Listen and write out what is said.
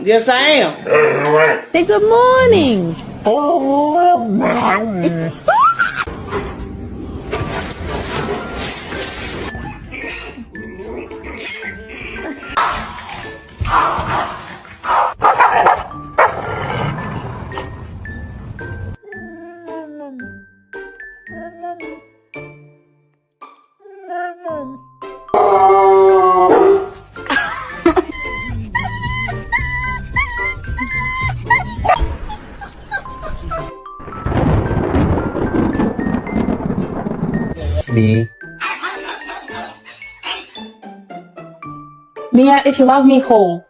Yes, I am. Say good morning. Me. Mia, if you love me, hold.